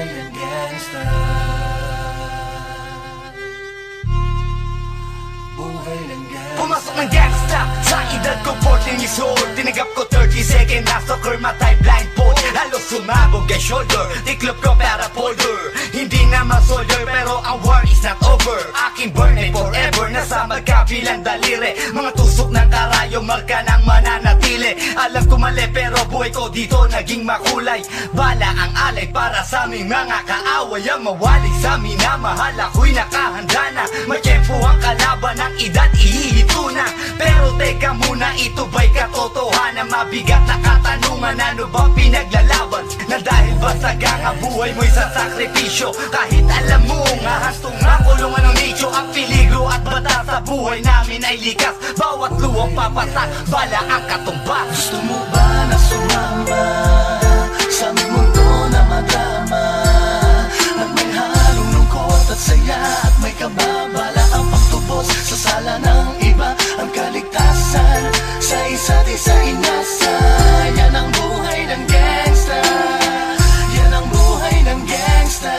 Buhay ng gangsta. Buhay ng gangsta. Pumasok ng gangsta sa edad ko 14 years old. Tinagap ko 30 second na soccer matay blindfold. Halos sumabog ang shoulder, tiklop ko para folder. Hindi na ma-solder pero ang war is not over. Aking burn ay forever, nasa magkabilang daliri. Mga tusok ng karayo, marka ng mananatili. Alam ko mali pero buhay ko dito naging makulay. Bala ang alay para sa aming mga kaaway. Ang mawali sa minamahal, ako'y nakahanda na. May tiyempo ang kalaban ng edad, ihihito na. Pero teka muna, ito ba'y katotohanan? Mabigat na katanungan, ano ba pinaglalaban? Na dahil basagang ang buhay mo'y sa sakripisyo. Kahit alam mo, ngahastong ang kulungan ng nicho. Ang peligro at bata sa buhay namin ay likas. Bawat luwang papasak, bala ang katumbas. Gusto mo ba na sumama sa aming mundo na madrama? At may halong lungkot at saya, at may kababala ang pagtubos sa sala ng iba. Ang kaligtasan sa isa't isa inasa. Yan ang buhay ng gangsta. Yan ang buhay ng gangsta.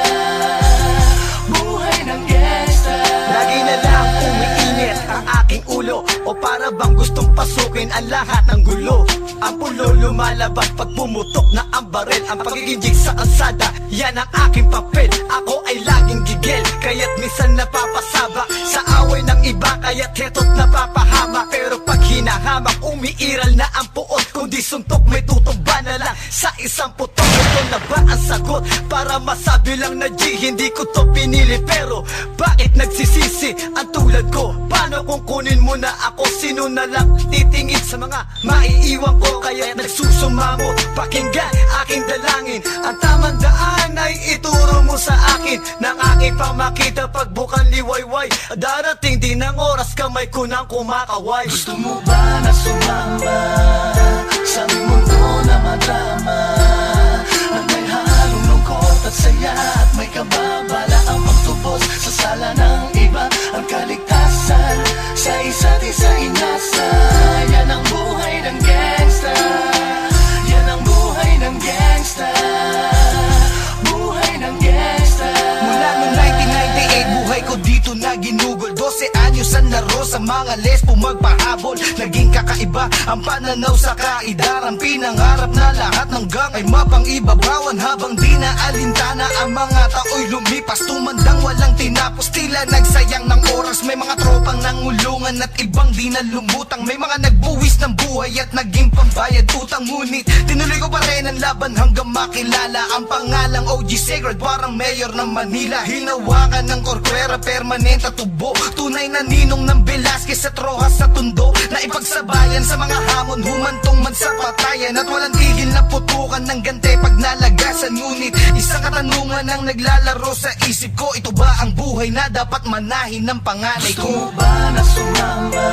Buhay ng gangsta. Lagi na lang umiinit ang aking ulo, o para bang gustong pasukin ang lahat ng gulo. Ang pulo lumalabas pag pumutok na ang baril. Ang pagiging jig sa kalsada, yan ang aking papel. Ako ay laging gigil, kaya't minsan napapasaba sa away ng iba, kaya't heto't napapahama. Pero pag hinahamak, umiiral na ang puot. Kundi suntok, may tutumba na lang sa isang putok. Ito na ba ang sagot? Para masabi lang na G, hindi ko to pinili. Pero bakit nagsisisi ang tulad ko? Paano kung kunin mo na ako? Sino na lang titingin sa mga maiiwan ko? Kaya nagsusumamo, pakinggan aking dalangin. Ang tamang daan ay ituro mo sa akin. Nang aking pamakita pagbukan liwayway. Darating din ang oras, kamay ko nang kumakaway. Gusto mo ba na sumama sa aming mundo na madrama? At may halong lungkot at saya, at may kababala ang pagtubos sa sala ng iba. Ang kaligtasan sa isa't isa inasa. Yan ang buhay ng gangsta. Yan ang buhay ng gangsta. Buhay ng gangsta. Mula noong 1998, buhay ko dito na ginugol. 12 anyos ang laro sa mga lesbo magpahabol. Naging kakaiba ang pananaw sa kaidaran. Pinangarap na lahat ng gang ay mapang-ibabawan. Habang di na alintana ang mga tao'y lumipas. Tumandang walang tinapos, tila nagsayang ng oras. May mga tropang nangulungan at ibang di na lumutang. May mga nagbuwis ng buhay at naging pambayad utang. Ngunit tinuloy ko pa rin ang laban hanggang makilala ang pangalang OG Sacred, parang mayor ng Manila. Hinawakan ng korkwera, permanent at tubo. Tunay na ninong ng Velasquez at Rojas sa tundo. Na ipagsabayan sa mga hamon, humantong man sa patayan. At walang tigil na putukan ng gante pag nalagasan. Ngunit isang katanungan ang naglalaro sa isip ko. Ito ba ang buhay na dapat manahin ng panganay Gusto ko? mo ba na sumama